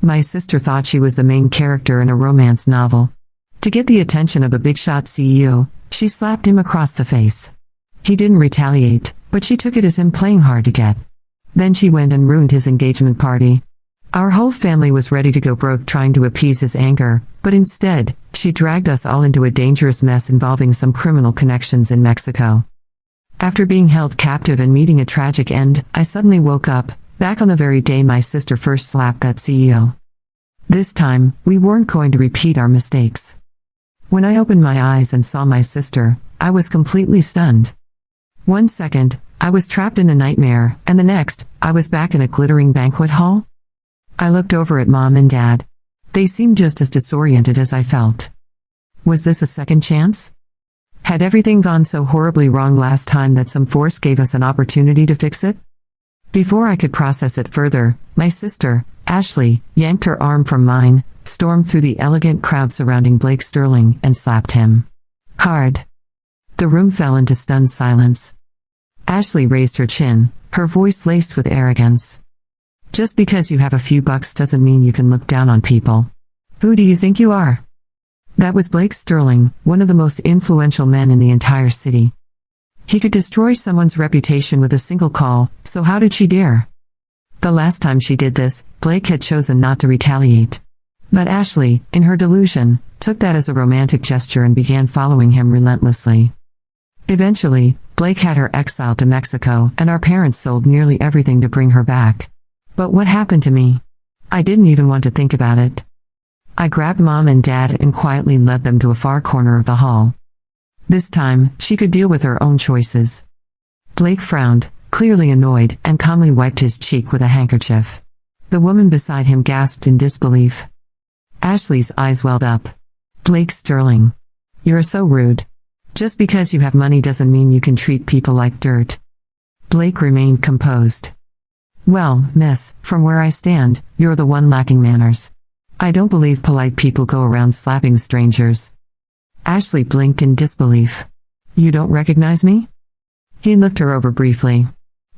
My sister thought she was the main character in a romance novel. To get the attention of the bigshot CEO, she slapped him across the face. He didn't retaliate, but she took it as him playing hard to get. Then she went and ruined his engagement party. Our whole family was ready to go broke trying to appease his anger, but instead, she dragged us all into a dangerous mess involving some criminal connections in Mexico. After being held captive and meeting a tragic end, I suddenly woke up, back on the very day my sister first slapped that CEO. This time, we weren't going to repeat our mistakes. When I opened my eyes and saw my sister, I was completely stunned. 1 second, I was trapped in a nightmare, and the next, I was back in a glittering banquet hall. I looked over at Mom and Dad. They seemed just as disoriented as I felt. Was this a second chance? Had everything gone so horribly wrong last time that some force gave us an opportunity to fix it? Before I could process it further, my sister, Ashley, yanked her arm from mine, stormed through the elegant crowd surrounding Blake Sterling, and slapped him. Hard. The room fell into stunned silence. Ashley raised her chin, her voice laced with arrogance. Just because you have a few bucks doesn't mean you can look down on people. Who do you think you are? That was Blake Sterling, one of the most influential men in the entire city. He could destroy someone's reputation with a single call, so how did she dare? The last time she did this, Blake had chosen not to retaliate. But Ashley, in her delusion, took that as a romantic gesture and began following him relentlessly. Eventually, Blake had her exiled to Mexico, and our parents sold nearly everything to bring her back. But what happened to me? I didn't even want to think about it. I grabbed Mom and Dad and quietly led them to a far corner of the hall. This time, she could deal with her own choices. Blake frowned, clearly annoyed, and calmly wiped his cheek with a handkerchief. The woman beside him gasped in disbelief. Ashley's eyes welled up. Blake Sterling. You're so rude. Just because you have money doesn't mean you can treat people like dirt. Blake remained composed. Well, miss, from where I stand, you're the one lacking manners. I don't believe polite people go around slapping strangers. Ashley blinked in disbelief. You don't recognize me? He looked her over briefly.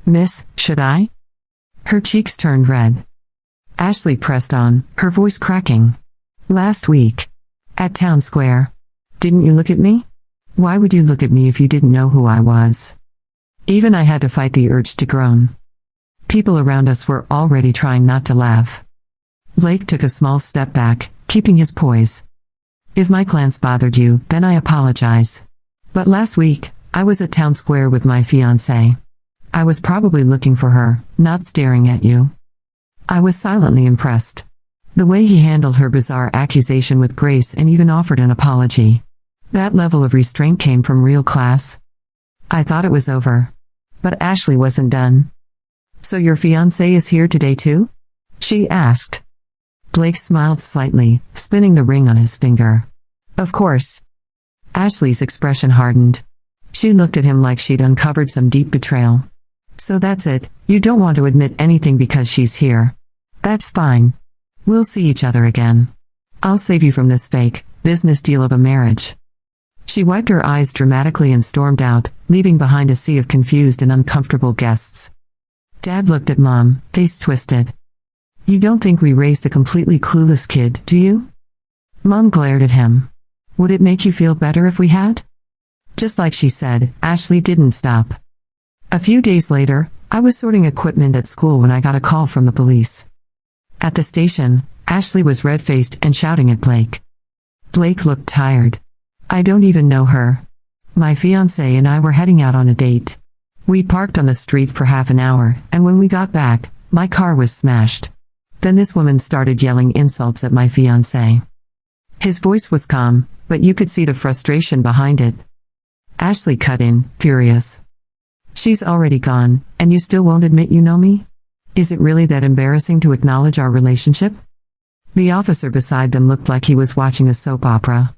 Miss, should I? Her cheeks turned red. Ashley pressed on, her voice cracking. Last week. At Town Square. Didn't you look at me? Why would you look at me if you didn't know who I was? Even I had to fight the urge to groan. People around us were already trying not to laugh. Blake took a small step back, keeping his poise. If my glance bothered you, then I apologize. But last week, I was at Town Square with my fiancé. I was probably looking for her, not staring at you. I was silently impressed. The way he handled her bizarre accusation with grace and even offered an apology. That level of restraint came from real class. I thought it was over. But Ashley wasn't done. So your fiancé is here today too? She asked. Blake smiled slightly, spinning the ring on his finger. Of course. Ashley's expression hardened. She looked at him like she'd uncovered some deep betrayal. So that's it, you don't want to admit anything because she's here. That's fine. We'll see each other again. I'll save you from this fake business deal of a marriage. She wiped her eyes dramatically and stormed out, leaving behind a sea of confused and uncomfortable guests. Dad looked at Mom, face twisted. You don't think we raised a completely clueless kid, do you? Mom glared at him. Would it make you feel better if we had? Just like she said, Ashley didn't stop. A few days later, I was sorting equipment at school when I got a call from the police. At the station, Ashley was red-faced and shouting at Blake. Blake looked tired. I don't even know her. My fiancé and I were heading out on a date. We parked on the street for half an hour, and when we got back, my car was smashed. Then this woman started yelling insults at my fiancé. His voice was calm, but you could see the frustration behind it. Ashley cut in, furious. She's already gone, and you still won't admit you know me? Is it really that embarrassing to acknowledge our relationship? The officer beside them looked like he was watching a soap opera.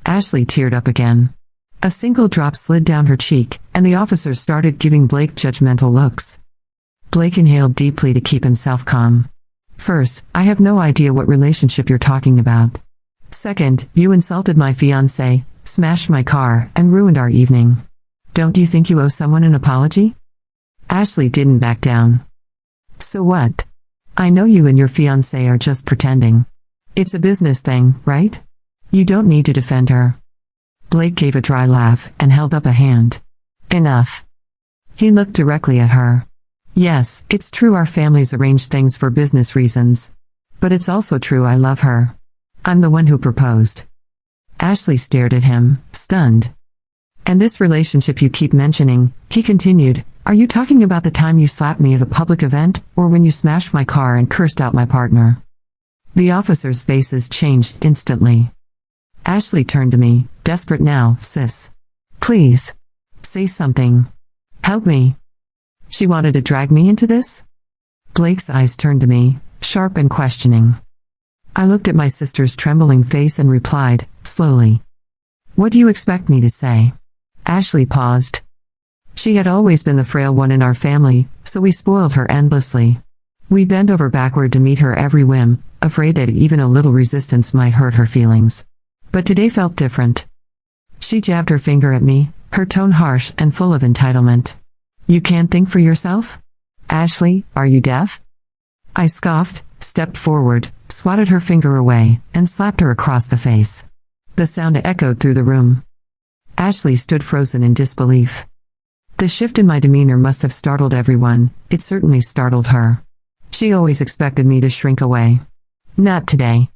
Ashley teared up again. A single drop slid down her cheek, and the officer started giving Blake judgmental looks. Blake inhaled deeply to keep himself calm. First, I have no idea what relationship you're talking about. Second, you insulted my fiancé, smashed my car, and ruined our evening. Don't you think you owe someone an apology? Ashley didn't back down. So what? I know you and your fiancé are just pretending. It's a business thing, right? You don't need to defend her. Blake gave a dry laugh and held up a hand. Enough. He looked directly at her. Yes, it's true our families arrange things for business reasons. But it's also true I love her. I'm the one who proposed. Ashley stared at him, stunned. And this relationship you keep mentioning, he continued, are you talking about the time you slapped me at a public event, or when you smashed my car and cursed out my partner? The officers' faces changed instantly. Ashley turned to me, desperate now, sis. Please. Say something. Help me. She wanted to drag me into this? Blake's eyes turned to me, sharp and questioning. I looked at my sister's trembling face and replied, slowly. What do you expect me to say? Ashley paused. She had always been the frail one in our family, so we spoiled her endlessly. We bent over backward to meet her every whim, afraid that even a little resistance might hurt her feelings. But today felt different. She jabbed her finger at me, her tone harsh and full of entitlement. You can't think for yourself? Ashley, are you deaf? I scoffed, stepped forward, swatted her finger away, and slapped her across the face. The sound echoed through the room. Ashley stood frozen in disbelief. The shift in my demeanor must have startled everyone. It certainly startled her. She always expected me to shrink away. Not today.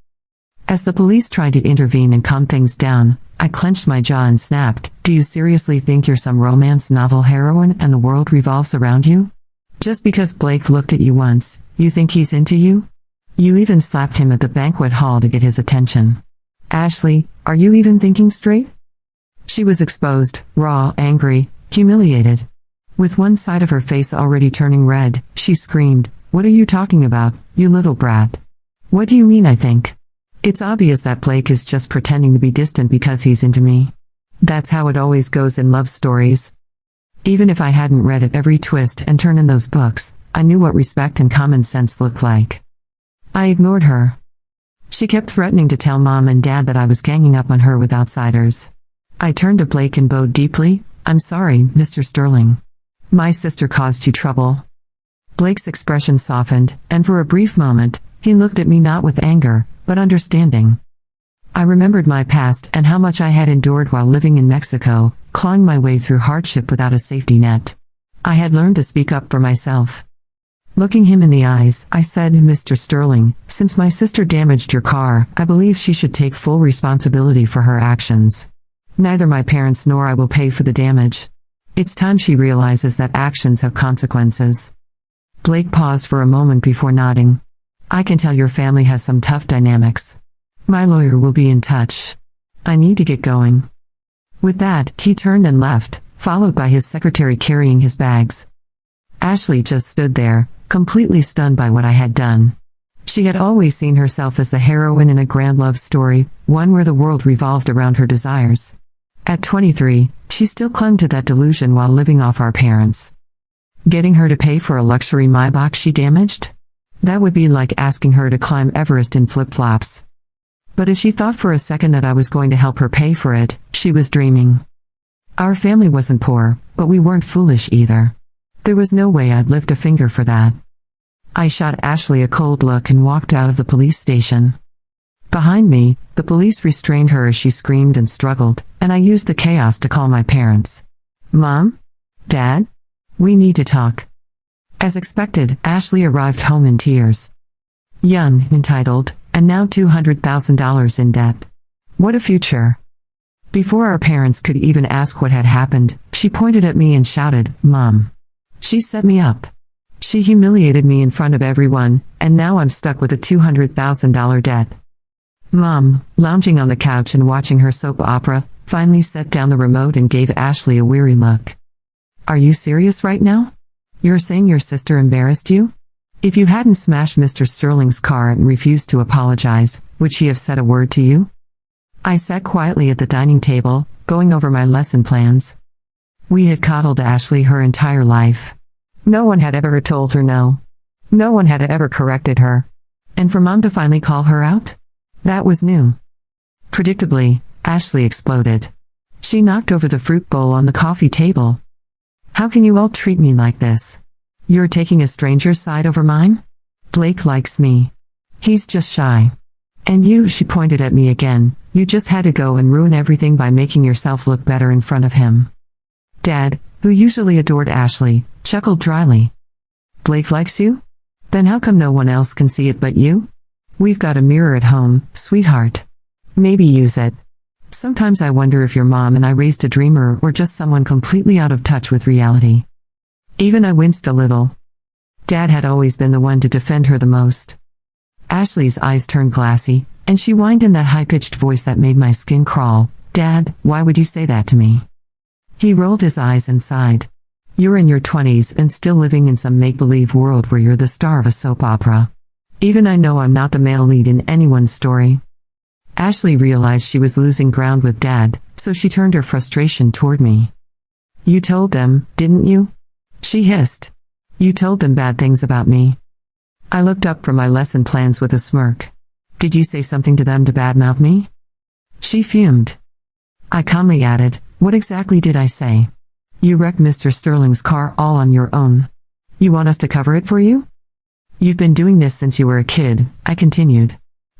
As the police tried to intervene and calm things down, I clenched my jaw and snapped, do you seriously think you're some romance novel heroine and the world revolves around you? Just because Blake looked at you once, you think he's into you? You even slapped him at the banquet hall to get his attention. Ashley, are you even thinking straight? She was exposed, raw, angry, humiliated. With one side of her face already turning red, she screamed, what are you talking about, you little brat? What do you mean I think? It's obvious that Blake is just pretending to be distant because he's into me. That's how it always goes in love stories. Even if I hadn't read at every twist and turn in those books, I knew what respect and common sense looked like. I ignored her. She kept threatening to tell Mom and Dad that I was ganging up on her with outsiders. I turned to Blake and bowed deeply. I'm sorry, Mr. Sterling. My sister caused you trouble. Blake's expression softened, and for a brief moment, he looked at me not with anger, but understanding. I remembered my past and how much I had endured while living in Mexico, clawing my way through hardship without a safety net. I had learned to speak up for myself. Looking him in the eyes, I said, Mr. Sterling, since my sister damaged your car, I believe she should take full responsibility for her actions. Neither my parents nor I will pay for the damage. It's time she realizes that actions have consequences. Blake paused for a moment before nodding. I can tell your family has some tough dynamics. My lawyer will be in touch. I need to get going. With that, he turned and left, followed by his secretary carrying his bags. Ashley just stood there, completely stunned by what I had done. She had always seen herself as the heroine in a grand love story, one where the world revolved around her desires. At 23, she still clung to that delusion while living off our parents. Getting her to pay for a luxury Maybach she damaged? That would be like asking her to climb Everest in flip-flops. But if she thought for a second that I was going to help her pay for it, she was dreaming. Our family wasn't poor, but we weren't foolish either. There was no way I'd lift a finger for that. I shot Ashley a cold look and walked out of the police station. Behind me, the police restrained her as she screamed and struggled, and I used the chaos to call my parents. Mom? Dad? We need to talk. As expected, Ashley arrived home in tears. Young, entitled, and now $200,000 in debt. What a future. Before our parents could even ask what had happened, she pointed at me and shouted, Mom. She set me up. She humiliated me in front of everyone, and now I'm stuck with a $200,000 debt. Mom, lounging on the couch and watching her soap opera, finally set down the remote and gave Ashley a weary look. Are you serious right now? You're saying your sister embarrassed you? If you hadn't smashed Mr. Sterling's car and refused to apologize, would she have said a word to you? I sat quietly at the dining table, going over my lesson plans. We had coddled Ashley her entire life. No one had ever told her no. No one had ever corrected her. And for Mom to finally call her out? That was new. Predictably, Ashley exploded. She knocked over the fruit bowl on the coffee table. How can you all treat me like this? You're taking a stranger's side over mine? Blake likes me. He's just shy. And you, she pointed at me again, you just had to go and ruin everything by making yourself look better in front of him. Dad, who usually adored Ashley, chuckled dryly. Blake likes you? Then how come no one else can see it but you? We've got a mirror at home, sweetheart. Maybe use it. Sometimes I wonder if your mom and I raised a dreamer or just someone completely out of touch with reality. Even I winced a little. Dad had always been the one to defend her the most. Ashley's eyes turned glassy, and she whined in that high-pitched voice that made my skin crawl. Dad, why would you say that to me? He rolled his eyes and sighed. You're in your 20s and still living in some make-believe world where you're the star of a soap opera. Even I know I'm not the male lead in anyone's story. Ashley realized she was losing ground with Dad, so she turned her frustration toward me. You told them, didn't you? She hissed. You told them bad things about me. I looked up from my lesson plans with a smirk. Did you say something to them to badmouth me? She fumed. I calmly added, what exactly did I say? You wrecked Mr. Sterling's car all on your own. You want us to cover it for you? You've been doing this since you were a kid, I continued.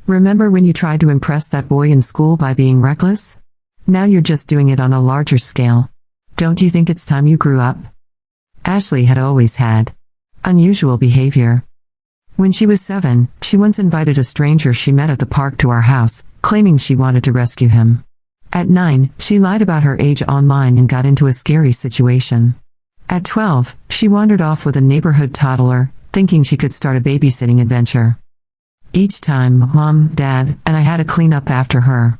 Remember when you tried to impress that boy in school by being reckless? Now you're just doing it on a larger scale. Don't you think it's time you grew up? Ashley had always had unusual behavior. When she was 7, she once invited a stranger she met at the park to our house, claiming she wanted to rescue him. At 9, she lied about her age online and got into a scary situation. At 12, she wandered off with a neighborhood toddler, thinking she could start a babysitting adventure. Each time, Mom, Dad, and I had to clean up after her.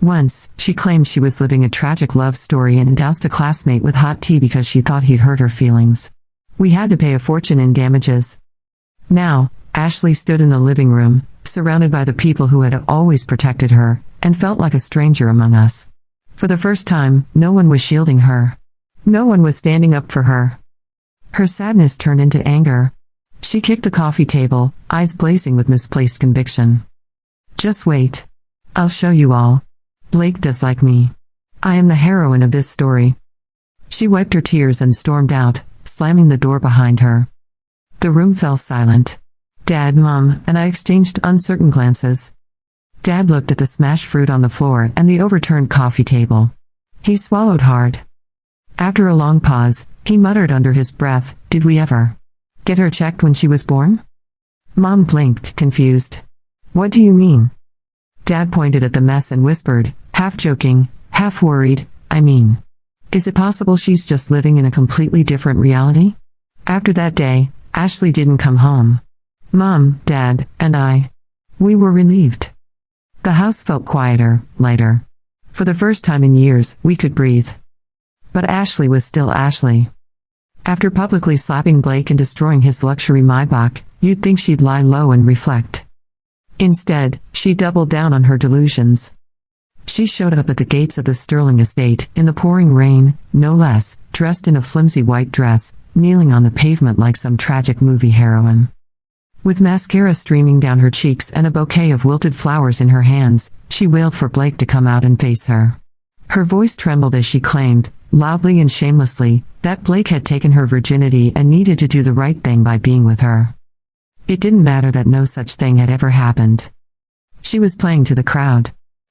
Once, she claimed she was living a tragic love story and doused a classmate with hot tea because she thought he'd hurt her feelings. We had to pay a fortune in damages. Now, Ashley stood in the living room, surrounded by the people who had always protected her, and felt like a stranger among us. For the first time, no one was shielding her. No one was standing up for her. Her sadness turned into anger. She kicked the coffee table, eyes blazing with misplaced conviction. Just wait. I'll show you all. Blake does like me. I am the heroine of this story. She wiped her tears and stormed out, slamming the door behind her. The room fell silent. Dad, Mom, and I exchanged uncertain glances. Dad looked at the smashed fruit on the floor and the overturned coffee table. He swallowed hard. After a long pause, he muttered under his breath, did we ever get her checked when she was born? Mom blinked, confused. What do you mean? Dad pointed at the mess and whispered, half joking, half worried, I mean, is it possible she's just living in a completely different reality? After that day, Ashley didn't come home. Mom, Dad, and we were relieved. The house felt quieter, lighter. For the first time in years, we could breathe. But Ashley was still Ashley. After publicly slapping Blake and destroying his luxury Maybach, you'd think she'd lie low and reflect. Instead, she doubled down on her delusions. She showed up at the gates of the Sterling estate, in the pouring rain, no less, dressed in a flimsy white dress, kneeling on the pavement like some tragic movie heroine. With mascara streaming down her cheeks and a bouquet of wilted flowers in her hands, she wailed for Blake to come out and face her. Her voice trembled as she claimed, loudly and shamelessly, that Blake had taken her virginity and needed to do the right thing by being with her. It didn't matter that no such thing had ever happened. She was playing to the crowd.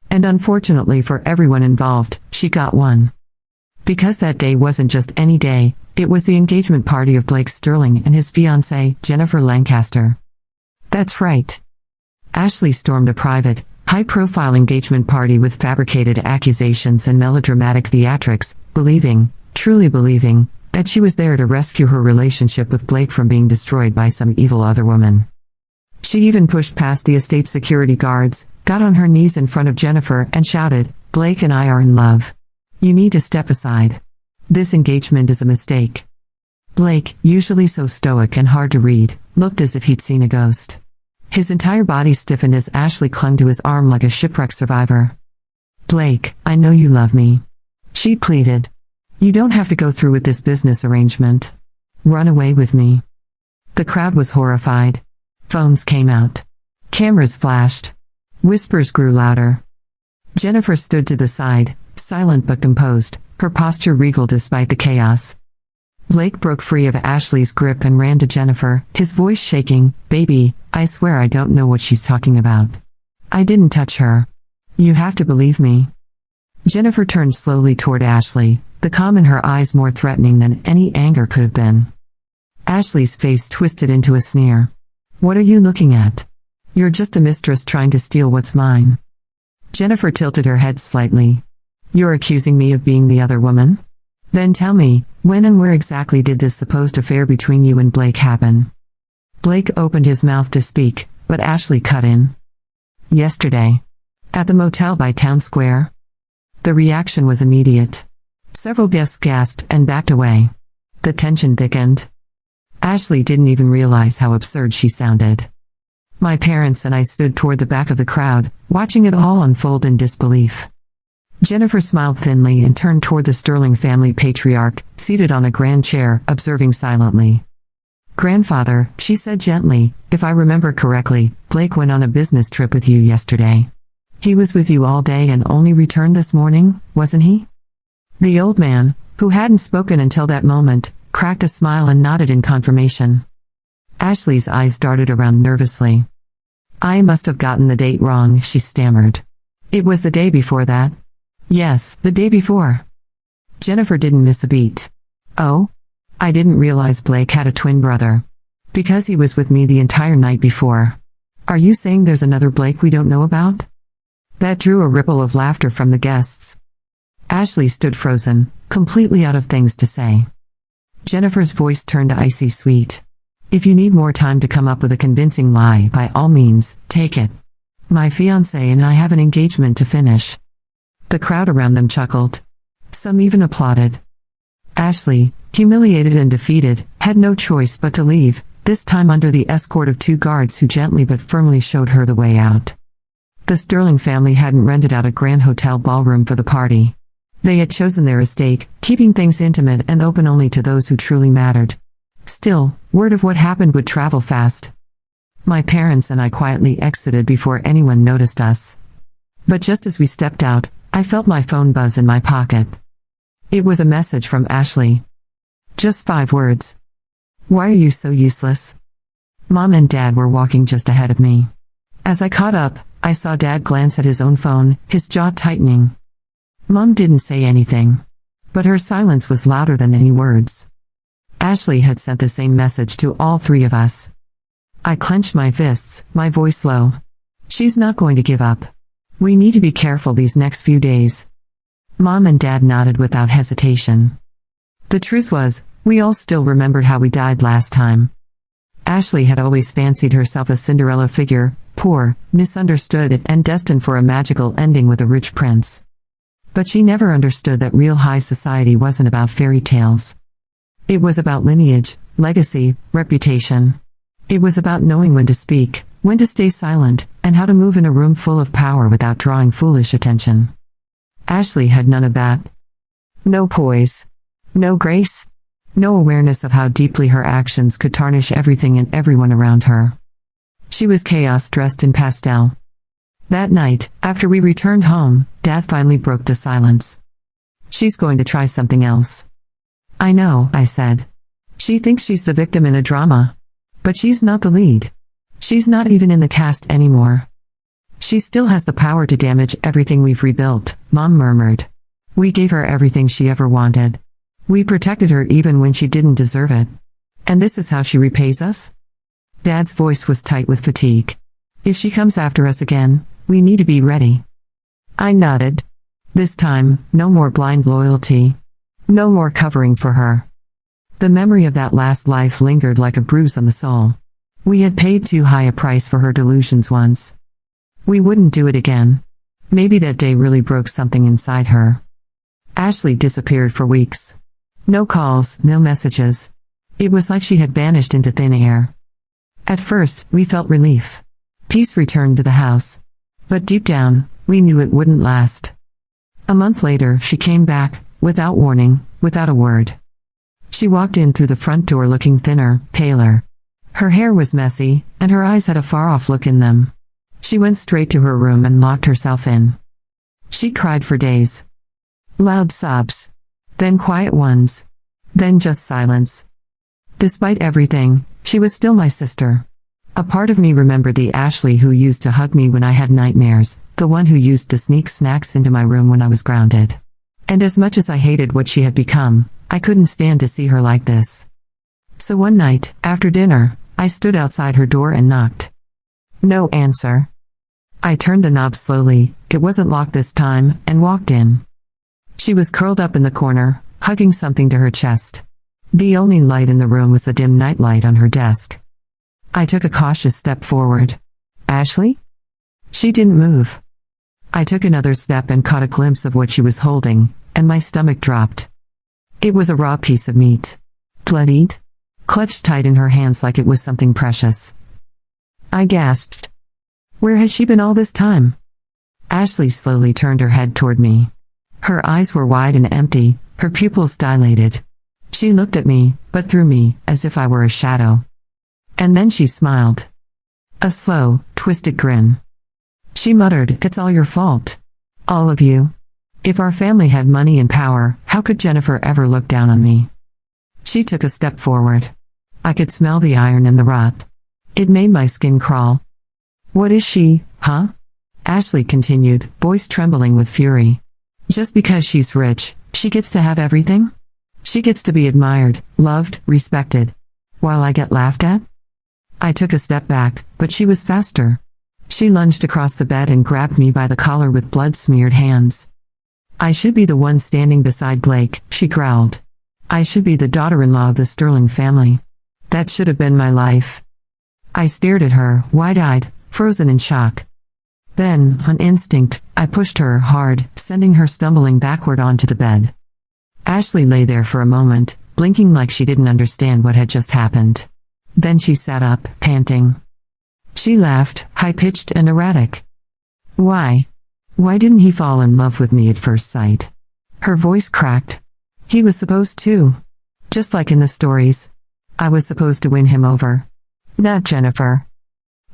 And unfortunately for everyone involved, she got one. Because that day wasn't just any day, it was the engagement party of Blake Sterling and his fiancée, Jennifer Lancaster. That's right. Ashley stormed a private, high-profile engagement party with fabricated accusations and melodramatic theatrics, believing, truly believing, that she was there to rescue her relationship with Blake from being destroyed by some evil other woman. She even pushed past the estate security guards, got on her knees in front of Jennifer and shouted, Blake and I are in love. You need to step aside. This engagement is a mistake. Blake, usually so stoic and hard to read, looked as if he'd seen a ghost. His entire body stiffened as Ashley clung to his arm like a shipwreck survivor. Blake, I know you love me. She pleaded. You don't have to go through with this business arrangement. Run away with me. The crowd was horrified. Phones came out. Cameras flashed. Whispers grew louder. Jennifer stood to the side, silent but composed, her posture regal despite the chaos. Blake broke free of Ashley's grip and ran to Jennifer, his voice shaking. "Baby, I swear I don't know what she's talking about. I didn't touch her. You have to believe me." Jennifer turned slowly toward Ashley, the calm in her eyes more threatening than any anger could have been. Ashley's face twisted into a sneer. "What are you looking at? You're just a mistress trying to steal what's mine." Jennifer tilted her head slightly. "You're accusing me of being the other woman? Then tell me, when and where exactly did this supposed affair between you and Blake happen?" Blake opened his mouth to speak, but Ashley cut in. "Yesterday. At the motel by Town Square." The reaction was immediate. Several guests gasped and backed away. The tension thickened. Ashley didn't even realize how absurd she sounded. My parents and I stood toward the back of the crowd, watching it all unfold in disbelief. Jennifer smiled thinly and turned toward the Sterling family patriarch, seated on a grand chair, observing silently. "Grandfather," she said gently, "if I remember correctly, Blake went on a business trip with you yesterday. He was with you all day and only returned this morning, wasn't he?" The old man, who hadn't spoken until that moment, cracked a smile and nodded in confirmation. Ashley's eyes darted around nervously. "I must have gotten the date wrong," she stammered. "It was the day before that." "Yes, the day before." Jennifer didn't miss a beat. "Oh? I didn't realize Blake had a twin brother. Because he was with me the entire night before. Are you saying there's another Blake we don't know about?" That drew a ripple of laughter from the guests. Ashley stood frozen, completely out of things to say. Jennifer's voice turned icy sweet. "If you need more time to come up with a convincing lie, by all means, take it. My fiancé and I have an engagement to finish." The crowd around them chuckled. Some even applauded. Ashley, humiliated and defeated, had no choice but to leave, this time under the escort of two guards who gently but firmly showed her the way out. The Sterling family hadn't rented out a grand hotel ballroom for the party. They had chosen their estate, keeping things intimate and open only to those who truly mattered. Still, word of what happened would travel fast. My parents and I quietly exited before anyone noticed us. But just as we stepped out, I felt my phone buzz in my pocket. It was a message from Ashley. Just 5 words. "Why are you so useless?" Mom and Dad were walking just ahead of me. As I caught up, I saw Dad glance at his own phone, his jaw tightening. Mom didn't say anything. But her silence was louder than any words. Ashley had sent the same message to all 3 of us. I clenched my fists, my voice low. "She's not going to give up. We need to be careful these next few days." Mom and Dad nodded without hesitation. The truth was, we all still remembered how we died last time. Ashley had always fancied herself a Cinderella figure, poor, misunderstood, and destined for a magical ending with a rich prince. But she never understood that real high society wasn't about fairy tales. It was about lineage, legacy, reputation. It was about knowing when to speak, when to stay silent, and how to move in a room full of power without drawing foolish attention. Ashley had none of that. No poise. No grace. No awareness of how deeply her actions could tarnish everything and everyone around her. She was chaos dressed in pastel. That night, after we returned home, Dad finally broke the silence. "She's going to try something else." "I know," I said. "She thinks she's the victim in a drama. But she's not the lead. She's not even in the cast anymore. She still has the power to damage everything we've rebuilt," Mom murmured. "We gave her everything she ever wanted. We protected her even when she didn't deserve it. And this is how she repays us?" Dad's voice was tight with fatigue. "If she comes after us again, we need to be ready." I nodded. This time, no more blind loyalty. No more covering for her. The memory of that last life lingered like a bruise on the soul. We had paid too high a price for her delusions once. We wouldn't do it again. Maybe that day really broke something inside her. Ashley disappeared for weeks. No calls, no messages. It was like she had vanished into thin air. At first, we felt relief. Peace returned to the house. But deep down, we knew it wouldn't last. A month later, she came back, without warning, without a word. She walked in through the front door looking thinner, paler. Her hair was messy, and her eyes had a far-off look in them. She went straight to her room and locked herself in. She cried for days. Loud sobs. Then quiet ones. Then just silence. Despite everything, she was still my sister. A part of me remembered the Ashley who used to hug me when I had nightmares, the one who used to sneak snacks into my room when I was grounded. And as much as I hated what she had become, I couldn't stand to see her like this. So one night, after dinner, I stood outside her door and knocked. No answer. I turned the knob slowly, it wasn't locked this time, and walked in. She was curled up in the corner, hugging something to her chest. The only light in the room was the dim nightlight on her desk. I took a cautious step forward. Ashley? She didn't move. I took another step and caught a glimpse of what she was holding, and my stomach dropped. It was a raw piece of meat. Bloodied? Clutched tight in her hands like it was something precious. I gasped. Where had she been all this time? Ashley slowly turned her head toward me. Her eyes were wide and empty, her pupils dilated. She looked at me, but through me, as if I were a shadow. And then she smiled. A slow, twisted grin. She muttered, "It's all your fault. All of you. If our family had money and power, how could Jennifer ever look down on me?" She took a step forward. I could smell the iron and the rot. It made my skin crawl. What is she, huh? Ashley continued, voice trembling with fury. Just because she's rich, she gets to have everything? She gets to be admired, loved, respected. While I get laughed at? I took a step back, but she was faster. She lunged across the bed and grabbed me by the collar with blood-smeared hands. I should be the one standing beside Blake, she growled. I should be the daughter-in-law of the Sterling family. That should have been my life. I stared at her, wide-eyed, frozen in shock. Then, on instinct, I pushed her hard, sending her stumbling backward onto the bed. Ashley lay there for a moment, blinking like she didn't understand what had just happened. Then she sat up, panting. She laughed, high-pitched and erratic. Why? Why didn't he fall in love with me at first sight? Her voice cracked. He was supposed to. Just like in the stories. I was supposed to win him over. Not Jennifer.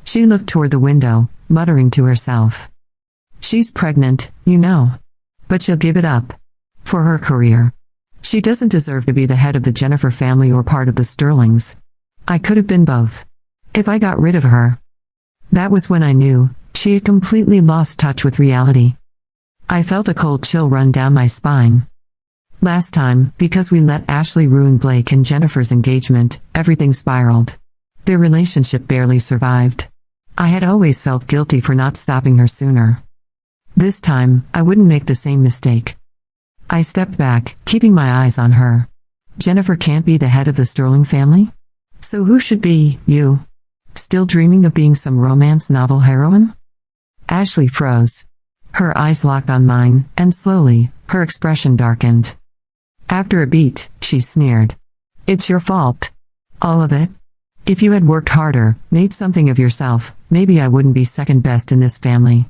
She looked toward the window, muttering to herself. She's pregnant, you know. But she'll give it up. For her career. She doesn't deserve to be the head of the Jennifer family or part of the Sterlings. I could have been both. If I got rid of her. That was when I knew, she had completely lost touch with reality. I felt a cold chill run down my spine. Last time, because we let Ashley ruin Blake and Jennifer's engagement, everything spiraled. Their relationship barely survived. I had always felt guilty for not stopping her sooner. This time, I wouldn't make the same mistake. I stepped back, keeping my eyes on her. Jennifer can't be the head of the Sterling family? So who should be, you? Still dreaming of being some romance novel heroine? Ashley froze. Her eyes locked on mine, and slowly, her expression darkened. After a beat, she sneered. It's your fault. All of it? If you had worked harder, made something of yourself, maybe I wouldn't be second best in this family.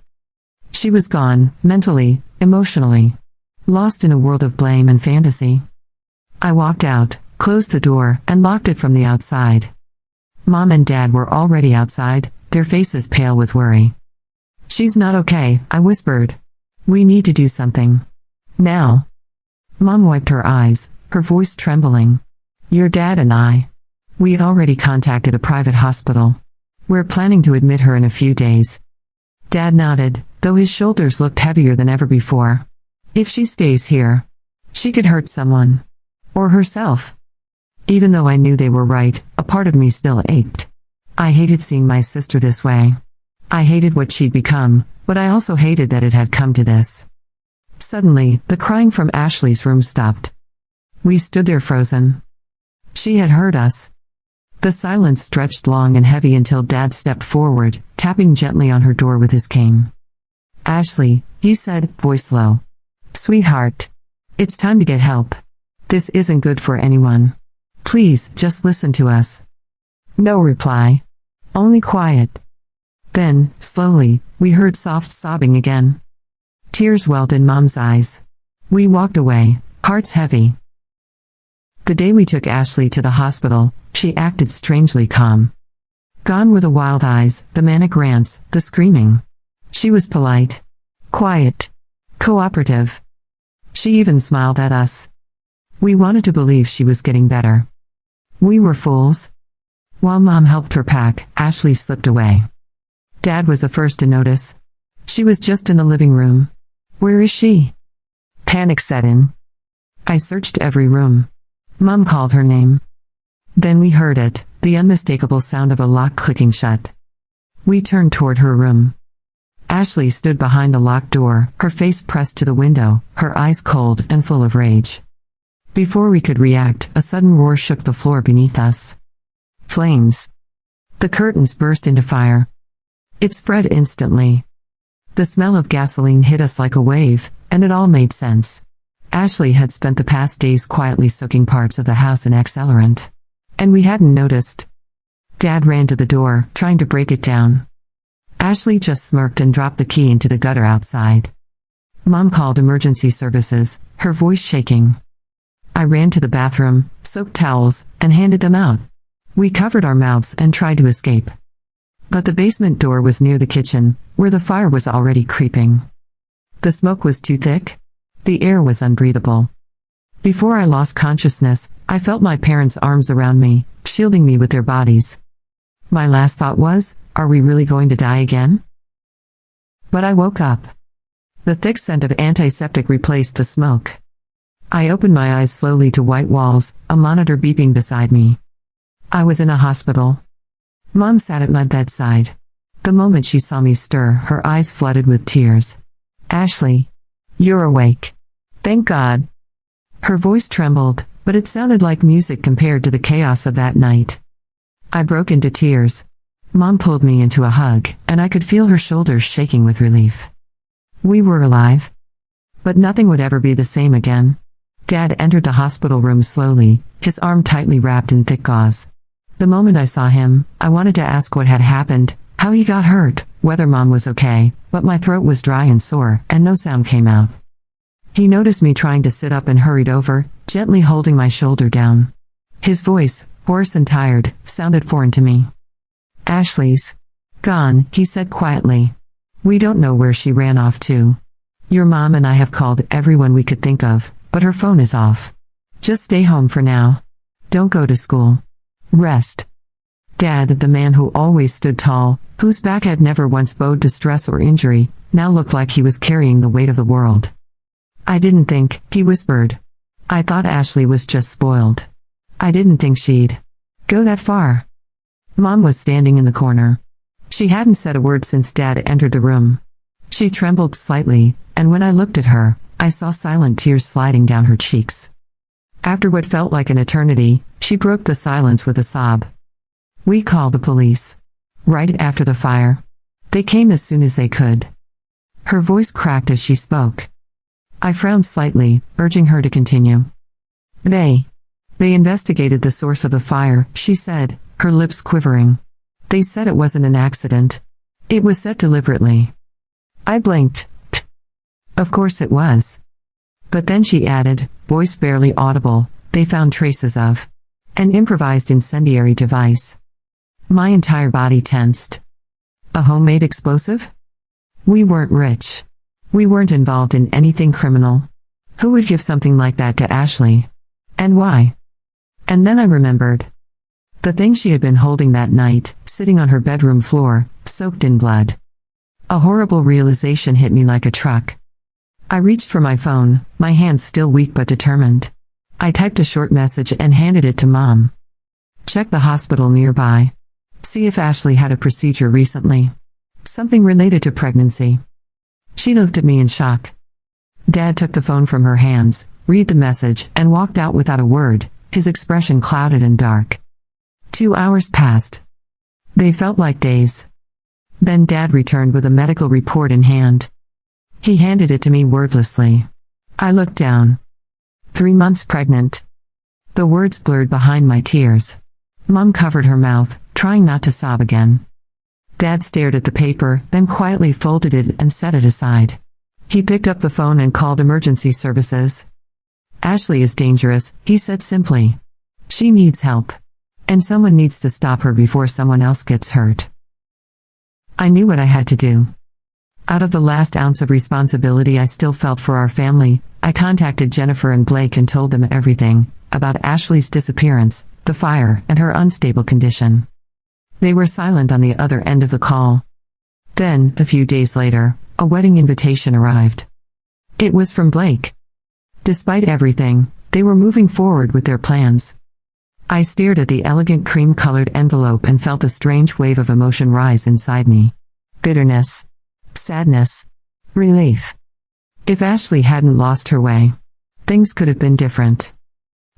She was gone, mentally, emotionally. Lost in a world of blame and fantasy. I walked out, closed the door, and locked it from the outside. Mom and Dad were already outside, their faces pale with worry. She's not okay, I whispered. We need to do something. Now. Mom wiped her eyes, her voice trembling. Your dad and I. We already contacted a private hospital. We're planning to admit her in a few days. Dad nodded, though his shoulders looked heavier than ever before. If she stays here, she could hurt someone. Or herself. Even though I knew they were right, a part of me still ached. I hated seeing my sister this way. I hated what she'd become, but I also hated that it had come to this. Suddenly, the crying from Ashley's room stopped. We stood there frozen. She had heard us. The silence stretched long and heavy until Dad stepped forward, tapping gently on her door with his cane. Ashley, he said, voice low. Sweetheart. It's time to get help. This isn't good for anyone. Please, just listen to us. No reply. Only quiet. Then, slowly, we heard soft sobbing again. Tears welled in Mom's eyes. We walked away, hearts heavy. The day we took Ashley to the hospital, she acted strangely calm. Gone were the wild eyes, the manic rants, the screaming. She was polite. Quiet. Cooperative. She even smiled at us. We wanted to believe she was getting better. We were fools. While Mom helped her pack, Ashley slipped away. Dad was the first to notice. She was just in the living room. Where is she? Panic set in. I searched every room. Mom called her name. Then we heard it, the unmistakable sound of a lock clicking shut. We turned toward her room. Ashley stood behind the locked door, her face pressed to the window, her eyes cold and full of rage. Before we could react, a sudden roar shook the floor beneath us. Flames. The curtains burst into fire. It spread instantly. The smell of gasoline hit us like a wave, and it all made sense. Ashley had spent the past days quietly soaking parts of the house in accelerant. And we hadn't noticed. Dad ran to the door, trying to break it down. Ashley just smirked and dropped the key into the gutter outside. Mom called emergency services, her voice shaking. I ran to the bathroom, soaked towels, and handed them out. We covered our mouths and tried to escape. But the basement door was near the kitchen, where the fire was already creeping. The smoke was too thick. The air was unbreathable. Before I lost consciousness, I felt my parents' arms around me, shielding me with their bodies. My last thought was, are we really going to die again? But I woke up. The thick scent of antiseptic replaced the smoke. I opened my eyes slowly to white walls, a monitor beeping beside me. I was in a hospital. Mom sat at my bedside. The moment she saw me stir, her eyes flooded with tears. Ashley, you're awake. Thank God. Her voice trembled, but it sounded like music compared to the chaos of that night. I broke into tears. Mom pulled me into a hug, and I could feel her shoulders shaking with relief. We were alive. But nothing would ever be the same again. Dad entered the hospital room slowly, his arm tightly wrapped in thick gauze. The moment I saw him, I wanted to ask what had happened, how he got hurt, whether Mom was okay, but my throat was dry and sore, and no sound came out. He noticed me trying to sit up and hurried over, gently holding my shoulder down. His voice, hoarse and tired, sounded foreign to me. Ashley's gone, he said quietly. We don't know where she ran off to. Your mom and I have called everyone we could think of, but her phone is off. Just stay home for now. Don't go to school. Rest. Dad, the man who always stood tall, whose back had never once bowed to stress or injury, now looked like he was carrying the weight of the world. I didn't think, he whispered. I thought Ashley was just spoiled. I didn't think she'd go that far. Mom was standing in the corner. She hadn't said a word since Dad entered the room. She trembled slightly, and when I looked at her, I saw silent tears sliding down her cheeks. After what felt like an eternity, she broke the silence with a sob. We called the police. Right after the fire. They came as soon as they could. Her voice cracked as she spoke. I frowned slightly, urging her to continue. They investigated the source of the fire, she said, her lips quivering. They said it wasn't an accident. It was set deliberately. I blinked. Of course it was. But then she added, voice barely audible, they found traces of an improvised incendiary device. My entire body tensed. A homemade explosive? We weren't rich. We weren't involved in anything criminal. Who would give something like that to Ashley? And why? And then I remembered. The thing she had been holding that night, sitting on her bedroom floor, soaked in blood. A horrible realization hit me like a truck. I reached for my phone, my hands still weak but determined. I typed a short message and handed it to Mom. Check the hospital nearby. See if Ashley had a procedure recently. Something related to pregnancy. She looked at me in shock. Dad took the phone from her hands, read the message, and walked out without a word, his expression clouded and dark. 2 hours passed. They felt like days. Then Dad returned with a medical report in hand. He handed it to me wordlessly. I looked down. 3 months pregnant. The words blurred behind my tears. Mom covered her mouth, trying not to sob again. Dad stared at the paper, then quietly folded it and set it aside. He picked up the phone and called emergency services. Ashley is dangerous, he said simply. She needs help. And someone needs to stop her before someone else gets hurt. I knew what I had to do. Out of the last ounce of responsibility I still felt for our family, I contacted Jennifer and Blake and told them everything about Ashley's disappearance, the fire, and her unstable condition. They were silent on the other end of the call. Then, a few days later, a wedding invitation arrived. It was from Blake. Despite everything, they were moving forward with their plans. I stared at the elegant cream-colored envelope and felt a strange wave of emotion rise inside me. Bitterness. Sadness. Relief. If Ashley hadn't lost her way, things could have been different.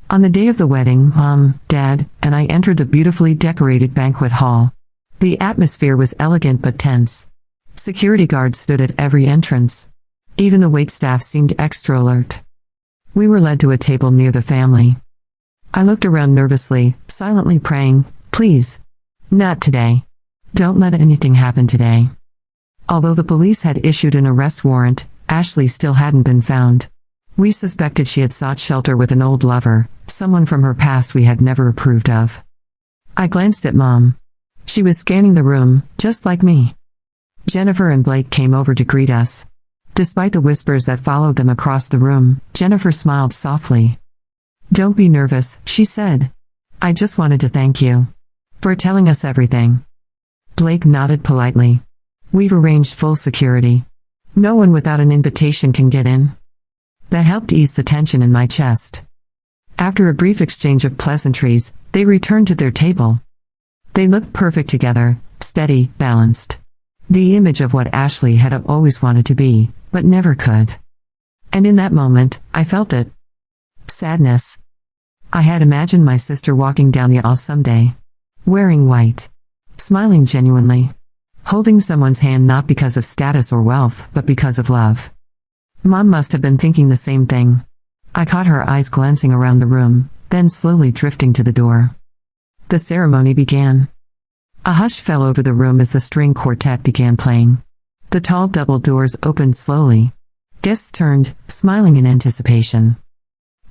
On the day of the wedding, Mom, Dad, and I entered the beautifully decorated banquet hall. The atmosphere was elegant but tense. Security guards stood at every entrance. Even the waitstaff seemed extra alert. We were led to a table near the family. I looked around nervously, silently praying, "Please, not today. Don't let anything happen today." Although the police had issued an arrest warrant, Ashley still hadn't been found. We suspected she had sought shelter with an old lover, someone from her past we had never approved of. I glanced at Mom. She was scanning the room, just like me. Jennifer and Blake came over to greet us. Despite the whispers that followed them across the room, Jennifer smiled softly. "Don't be nervous," she said. "I just wanted to thank you for telling us everything." Blake nodded politely. "We've arranged full security. No one without an invitation can get in." That helped ease the tension in my chest. After a brief exchange of pleasantries, they returned to their table. They looked perfect together, steady, balanced. The image of what Ashley had always wanted to be, but never could. And in that moment, I felt it. Sadness. I had imagined my sister walking down the aisle someday, wearing white, smiling genuinely, holding someone's hand not because of status or wealth, but because of love. Mom must have been thinking the same thing. I caught her eyes glancing around the room, then slowly drifting to the door. The ceremony began. A hush fell over the room as the string quartet began playing. The tall double doors opened slowly. Guests turned, smiling in anticipation.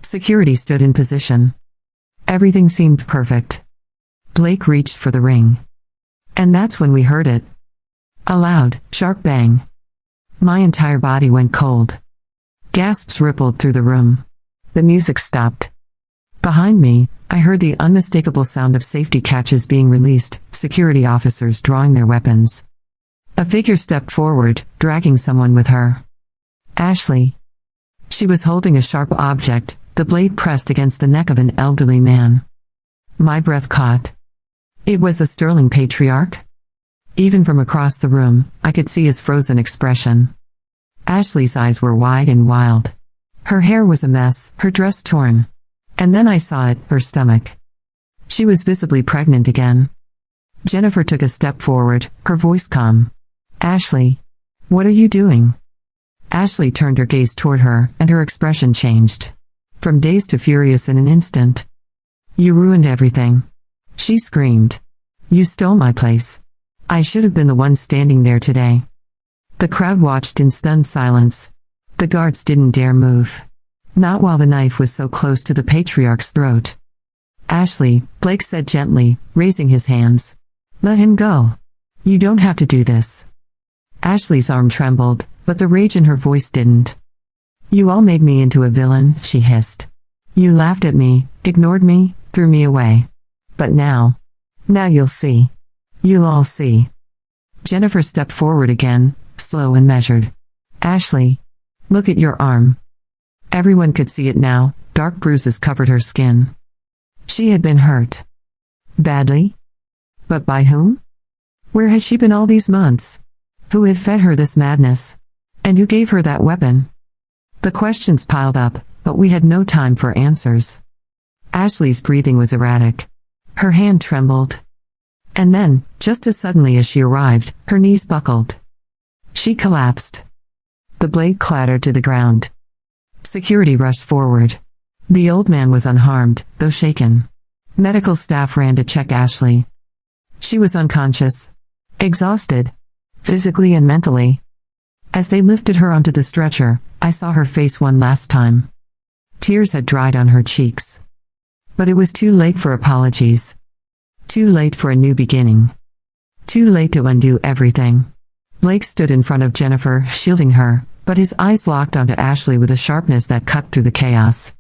Security stood in position. Everything seemed perfect. Blake reached for the ring. And that's when we heard it. A loud, sharp bang. My entire body went cold. Gasps rippled through the room. The music stopped. Behind me, I heard the unmistakable sound of safety catches being released, security officers drawing their weapons. A figure stepped forward, dragging someone with her. Ashley. She was holding a sharp object, the blade pressed against the neck of an elderly man. My breath caught. It was the sterling patriarch. Even from across the room, I could see his frozen expression. Ashley's eyes were wide and wild. Her hair was a mess, her dress torn. And then I saw it, her stomach. She was visibly pregnant again. Jennifer took a step forward, her voice calm. "Ashley, what are you doing?" Ashley turned her gaze toward her, and her expression changed. From dazed to furious in an instant. "You ruined everything," she screamed. "You stole my place. I should have been the one standing there today." The crowd watched in stunned silence. The guards didn't dare move. Not while the knife was so close to the patriarch's throat. "Ashley," Blake said gently, raising his hands. "Let him go. You don't have to do this." Ashley's arm trembled, but the rage in her voice didn't. "You all made me into a villain," she hissed. "You laughed at me, ignored me, threw me away. But now you'll see. You'll all see." Jennifer stepped forward again, slow and measured. "Ashley, look at your arm." Everyone could see it now, dark bruises covered her skin. She had been hurt. Badly? But by whom? Where had she been all these months? Who had fed her this madness? And who gave her that weapon? The questions piled up, but we had no time for answers. Ashley's breathing was erratic. Her hand trembled. And then, just as suddenly as she arrived, her knees buckled. She collapsed. The blade clattered to the ground. Security rushed forward. The old man was unharmed, though shaken. Medical staff ran to check Ashley. She was unconscious. Exhausted. Physically and mentally. As they lifted her onto the stretcher, I saw her face one last time. Tears had dried on her cheeks. But it was too late for apologies. Too late for a new beginning. Too late to undo everything. Blake stood in front of Jennifer, shielding her, but his eyes locked onto Ashley with a sharpness that cut through the chaos.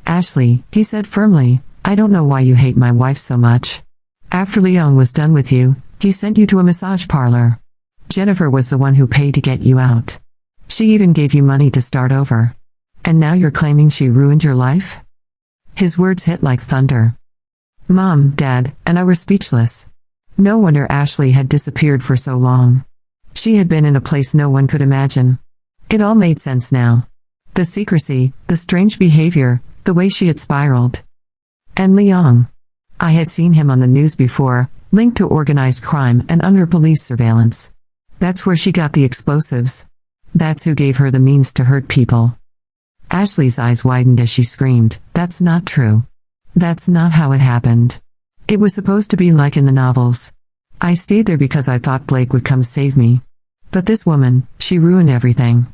"Ashley," he said firmly, "I don't know why you hate my wife so much. After Leon was done with you, he sent you to a massage parlor. Jennifer was the one who paid to get you out. She even gave you money to start over. And now you're claiming she ruined your life?" His words hit like thunder. Mom, Dad, and I were speechless. No wonder Ashley had disappeared for so long. She had been in a place no one could imagine. It all made sense now. The secrecy, the strange behavior, the way she had spiraled. And Leon. I had seen him on the news before, linked to organized crime and under police surveillance. That's where she got the explosives. That's who gave her the means to hurt people. Ashley's eyes widened as she screamed, "That's not true. That's not how it happened. It was supposed to be like in the novels. I stayed there because I thought Blake would come save me. But this woman, she ruined everything."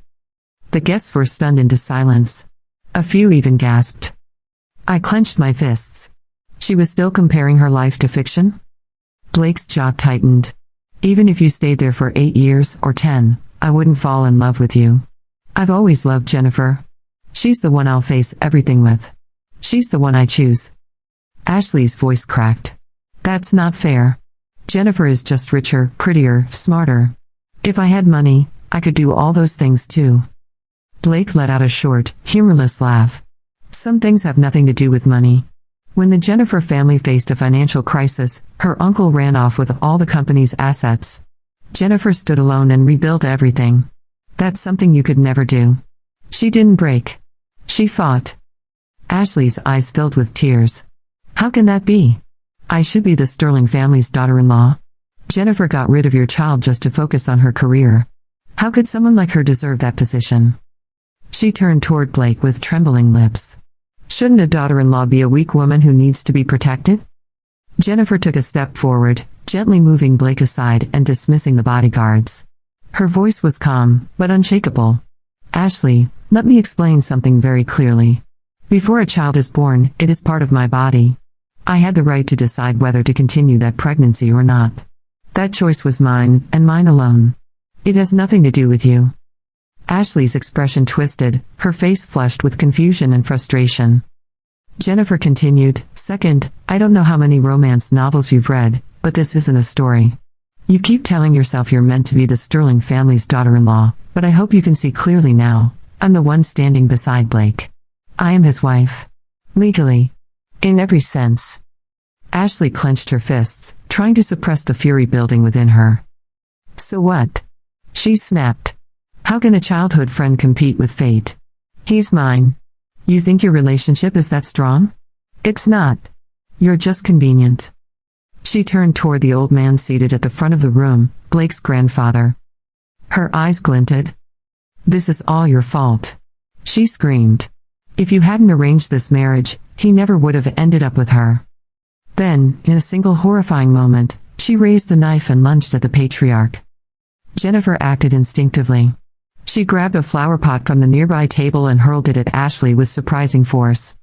The guests were stunned into silence. A few even gasped. I clenched my fists. She was still comparing her life to fiction? Blake's jaw tightened. "Even if you stayed there for 8 years or 10, I wouldn't fall in love with you. I've always loved Jennifer. She's the one I'll face everything with. She's the one I choose." Ashley's voice cracked. "That's not fair. Jennifer is just richer, prettier, smarter. If I had money, I could do all those things too." Blake let out a short, humorless laugh. "Some things have nothing to do with money. When the Jennifer family faced a financial crisis, her uncle ran off with all the company's assets. Jennifer stood alone and rebuilt everything. That's something you could never do. She didn't break. She fought." Ashley's eyes filled with tears. "How can that be? I should be the Sterling family's daughter-in-law. Jennifer got rid of your child just to focus on her career. How could someone like her deserve that position?" She turned toward Blake with trembling lips. "Shouldn't a daughter-in-law be a weak woman who needs to be protected?" Jennifer took a step forward, gently moving Blake aside and dismissing the bodyguards. Her voice was calm, but unshakable. "Ashley, let me explain something very clearly. Before a child is born, it is part of my body. I had the right to decide whether to continue that pregnancy or not. That choice was mine, and mine alone. It has nothing to do with you." Ashley's expression twisted, her face flushed with confusion and frustration. Jennifer continued, "Second, I don't know how many romance novels you've read, but this isn't a story. You keep telling yourself you're meant to be the Sterling family's daughter-in-law, but I hope you can see clearly now. I'm the one standing beside Blake. I am his wife. Legally. In every sense." Ashley clenched her fists, trying to suppress the fury building within her. "So what?" she snapped. "How can a childhood friend compete with fate? He's mine. You think your relationship is that strong? It's not. You're just convenient." She turned toward the old man seated at the front of the room, Blake's grandfather. Her eyes glinted. "This is all your fault," she screamed. "If you hadn't arranged this marriage, he never would have ended up with her." Then, in a single horrifying moment, she raised the knife and lunged at the patriarch. Jennifer acted instinctively. She grabbed a flower pot from the nearby table and hurled it at Ashley with surprising force.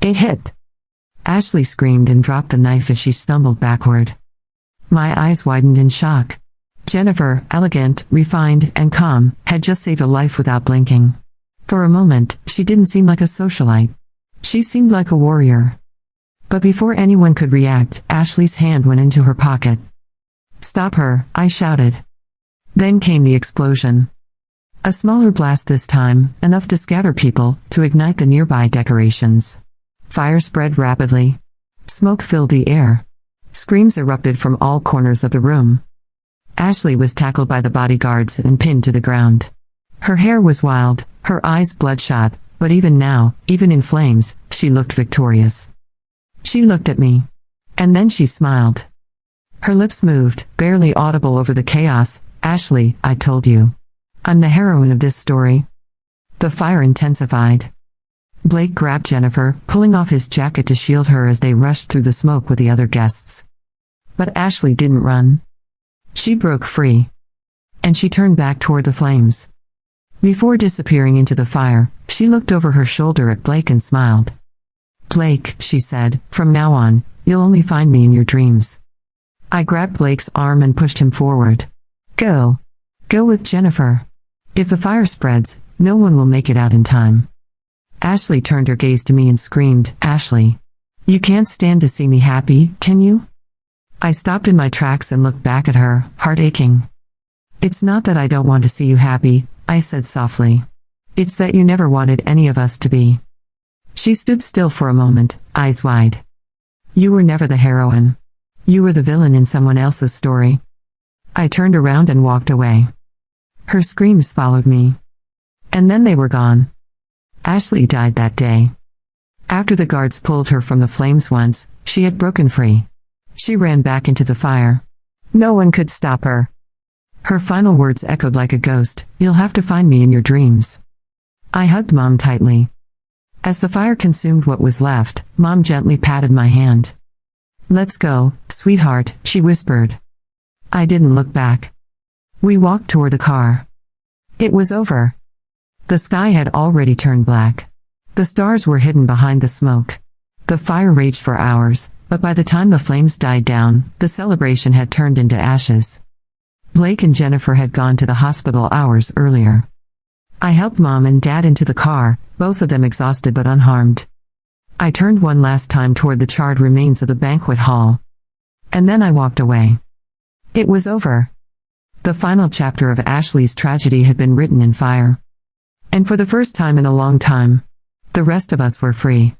It hit. Ashley screamed and dropped the knife as she stumbled backward. My eyes widened in shock. Jennifer, elegant, refined, and calm, had just saved a life without blinking. For a moment, she didn't seem like a socialite. She seemed like a warrior. But before anyone could react, Ashley's hand went into her pocket. "Stop her," I shouted. Then came the explosion. A smaller blast this time, enough to scatter people, to ignite the nearby decorations. Fire spread rapidly. Smoke filled the air. Screams erupted from all corners of the room. Ashley was tackled by the bodyguards and pinned to the ground. Her hair was wild, her eyes bloodshot, but even now, even in flames, she looked victorious. She looked at me. And then she smiled. Her lips moved, barely audible over the chaos. "Ashley, I told you. I'm the heroine of this story." The fire intensified. Blake grabbed Jennifer, pulling off his jacket to shield her as they rushed through the smoke with the other guests. But Ashley didn't run. She broke free. And she turned back toward the flames. Before disappearing into the fire, she looked over her shoulder at Blake and smiled. "Blake," she said, "from now on, you'll only find me in your dreams." I grabbed Blake's arm and pushed him forward. "Go. Go with Jennifer. If the fire spreads, no one will make it out in time. Ashley turned her gaze to me and screamed, Ashley. You can't stand to see me happy, can you? I stopped in my tracks and looked back at her, heart aching. It's not that I don't want to see you happy, I said softly. It's that you never wanted any of us to be. She stood still for a moment, eyes wide. You were never the heroine. You were the villain in someone else's story. I turned around and walked away. Her screams followed me. And then they were gone. Ashley died that day. After the guards pulled her from the flames once, she had broken free. She ran back into the fire. No one could stop her. Her final words echoed like a ghost, You'll have to find me in your dreams. I hugged Mom tightly. As the fire consumed what was left, Mom gently patted my hand. Let's go, sweetheart, she whispered. I didn't look back. We walked toward the car. It was over. The sky had already turned black. The stars were hidden behind the smoke. The fire raged for hours, but by the time the flames died down, the celebration had turned into ashes. Blake and Jennifer had gone to the hospital hours earlier. I helped Mom and Dad into the car, both of them exhausted but unharmed. I turned one last time toward the charred remains of the banquet hall. And then I walked away. It was over. The final chapter of Ashley's tragedy had been written in fire. And for the first time in a long time, the rest of us were free.